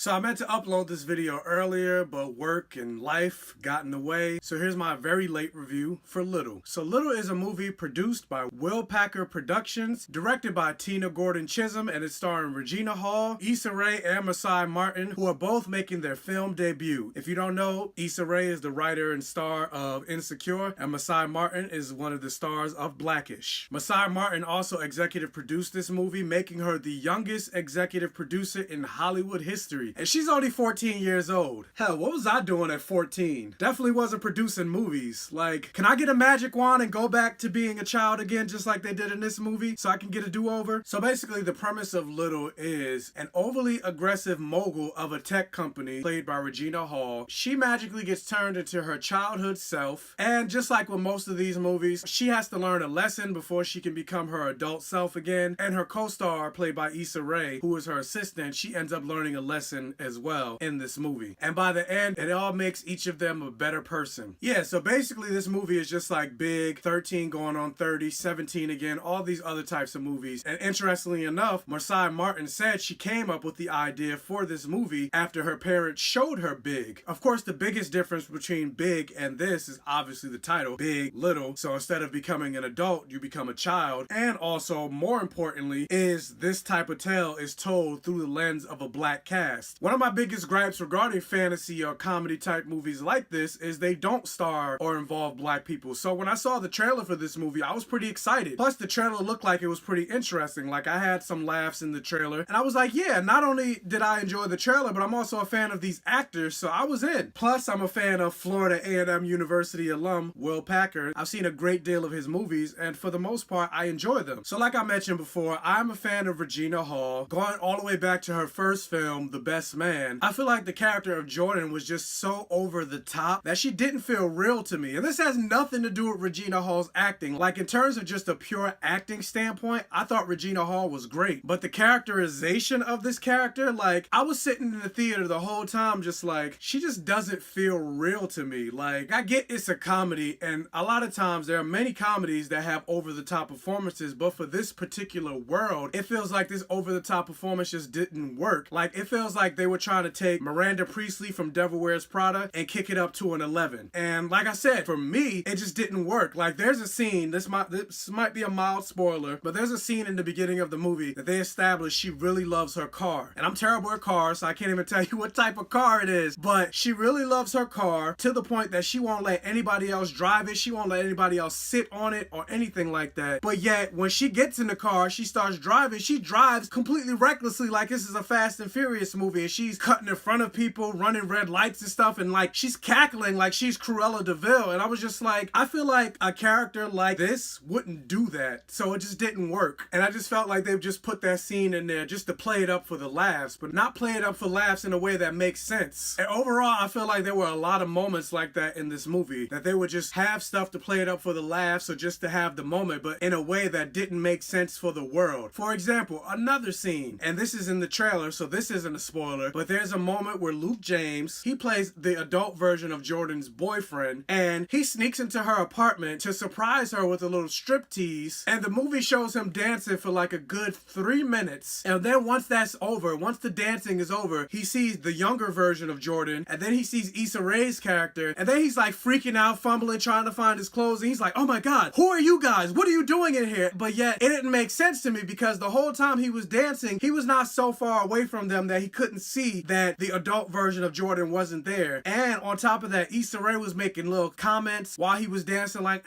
So I meant to upload this video earlier, but work and life got in the way. So here's my very late review for Little. So Little is a movie produced by Will Packer Productions, directed by Tina Gordon Chisholm, and it's starring Regina Hall, Issa Rae, and Masai Martin, who are both making their film debut. If you don't know, Issa Rae is the writer and star of Insecure, and Masai Martin is one of the stars of Blackish. Masai Martin also executive produced this movie, making her the youngest executive producer in Hollywood history. And she's only 14 years old. Hell, what was I doing at 14? Definitely wasn't producing movies. Like, can I get a magic wand and go back to being a child again just like they did in this movie so I can get a do-over? So basically the premise of Little is an overly aggressive mogul of a tech company played by Regina Hall. She magically gets turned into her childhood self, and just like with most of these movies, she has to learn a lesson before she can become her adult self again. And her co-star, played by Issa Rae, who is her assistant, she ends up learning a lesson as well in this movie. And by the end, it all makes each of them a better person. Yeah, so basically this movie is just like Big, 13 going on 30, 17 again, all these other types of movies. And interestingly enough, Masai Martin said she came up with the idea for this movie after her parents showed her Big. Of course, the biggest difference between Big and this is obviously the title, Big, Little. So instead of becoming an adult, you become a child. And also, more importantly, is this type of tale is told through the lens of a black cast. One of my biggest gripes regarding fantasy or comedy type movies like this is they don't star or involve black people. So when I saw the trailer for this movie, I was pretty excited. Plus the trailer looked like it was pretty interesting. Like, I had some laughs in the trailer and I was like, yeah, not only did I enjoy the trailer, but I'm also a fan of these actors, so I was in. Plus I'm a fan of Florida A&M University alum Will Packer. I've seen a great deal of his movies and for the most part I enjoy them. So like I mentioned before, I'm a fan of Regina Hall. Going all the way back to her first film, The Best Man, I feel like the character of Jordan was just so over the top that she didn't feel real to me. And this has nothing to do with Regina Hall's acting. Like, in terms of just a pure acting standpoint, I thought Regina Hall was great. But the characterization of this character, like, I was sitting in the theater the whole time just like, she just doesn't feel real to me. Like, I get it's a comedy, and a lot of times there are many comedies that have over-the-top performances, but for this particular world, it feels like this over-the-top performance just didn't work. Like, it feels like they were trying to take Miranda Priestley from Devil Wears Prada and kick it up to an 11. And like I said, for me, it just didn't work. Like, there's a scene, this might be a mild spoiler, but there's a scene in the beginning of the movie that they establish she really loves her car. And I'm terrible at cars, so I can't even tell you what type of car it is, but she really loves her car to the point that she won't let anybody else drive it, she won't let anybody else sit on it or anything like that. But yet, when she gets in the car, she starts driving, she drives completely recklessly like this is a Fast and Furious movie, and she's cutting in front of people, running red lights and stuff, and like she's cackling like she's Cruella de Vil. And I was just like, I feel like a character like this wouldn't do that, so it just didn't work. And I just felt like they've just put that scene in there just to play it up for the laughs, but not play it up for laughs in a way that makes sense. And overall, I feel like there were a lot of moments like that in this movie, that they would just have stuff to play it up for the laughs or just to have the moment, but in a way that didn't make sense for the world. For example, another scene, and this is in the trailer, so this isn't a spoiler, but there's a moment where Luke James, he plays the adult version of Jordan's boyfriend, and he sneaks into her apartment to surprise her with a little striptease, and the movie shows him dancing for like a good 3 minutes. And then once that's over, once the dancing is over, he sees the younger version of Jordan, and then he sees Issa Rae's character, and then he's like freaking out, fumbling, trying to find his clothes, and he's like, oh my god, who are you guys? What are you doing in here? But yet, it didn't make sense to me because the whole time he was dancing, he was not so far away from them that he couldn't see that the adult version of Jordan wasn't there. And on top of that, Issa Rae was making little comments while he was dancing like,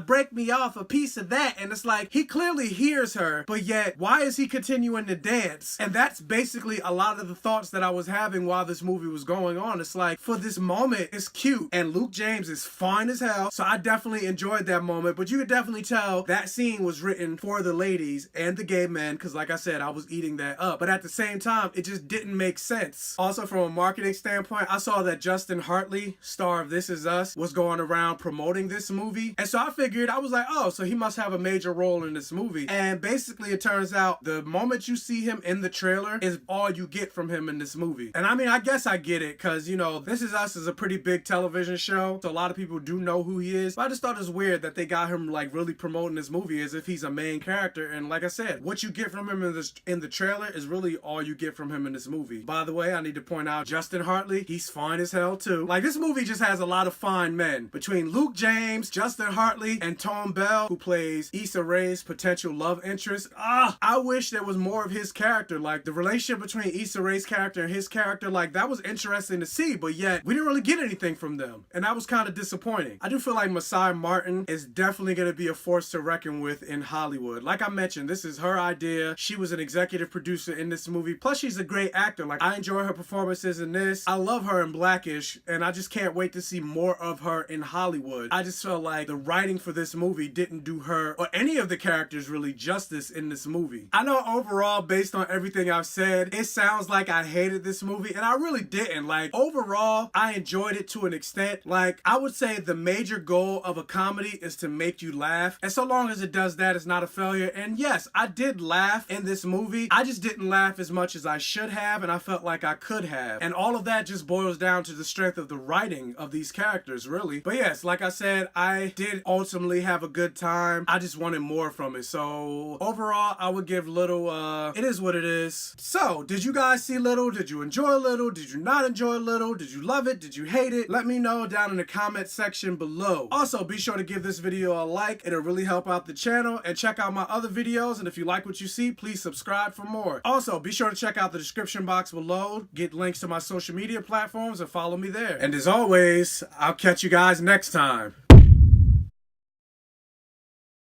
break me off a piece of that. And it's like, he clearly hears her, but yet, why is he continuing to dance? And that's basically a lot of the thoughts that I was having while this movie was going on. It's like, for this moment, it's cute, and Luke James is fine as hell, so I definitely enjoyed that moment, but you could definitely tell that scene was written for the ladies and the gay men, because like I said, I was eating that up. But at the same time, it just didn't make sense. Also, from a marketing standpoint, I saw that Justin Hartley, star of This Is Us, was going around promoting this movie, and so I figured, I was like, oh, so he must have a major role in this movie. And basically it turns out the moment you see him in the trailer is all you get from him in this movie. And I mean, I guess I get it, because you know, This Is Us is a pretty big television show, so a lot of people do know who he is, but I just thought it was weird that they got him like really promoting this movie as if he's a main character. And like I said, what you get from him in the trailer is really all you get from him in this movie. movie. By the way, I need to point out Justin Hartley, he's fine as hell too. Like, this movie just has a lot of fine men. Between Luke James, Justin Hartley, and Tom Bell, who plays Issa Rae's potential love interest. I wish there was more of his character. Like, the relationship between Issa Rae's character and his character, like, that was interesting to see, but yet we didn't really get anything from them, and that was kind of disappointing. I do feel like Masai Martin is definitely going to be a force to reckon with in Hollywood. Like I mentioned, this is her idea. She was an executive producer in this movie. Plus, she's a great actor. Like, I enjoy her performances in this. I love her in Blackish, and I just can't wait to see more of her in Hollywood. I just felt like the writing for this movie didn't do her or any of the characters really justice in this movie. I know overall, based on everything I've said, it sounds like I hated this movie, and I really didn't. Like, overall, I enjoyed it to an extent. Like, I would say the major goal of a comedy is to make you laugh, and so long as it does that, it's not a failure. And yes, I did laugh in this movie. I just didn't laugh as much as I should have, and I felt like I could have. And all of that just boils down to the strength of the writing of these characters, really. But yes, like I said, I did ultimately have a good time. I just wanted more from it. So overall, I would give Little, it is what it is. So, did you guys see Little? Did you enjoy Little? Did you not enjoy Little? Did you love it? Did you hate it? Let me know down in the comment section below. Also, be sure to give this video a like. It'll really help out the channel. And check out my other videos. And if you like what you see, please subscribe for more. Also, be sure to check out the description box below. Get links to my social media platforms and follow me there. And as always, I'll catch you guys next time.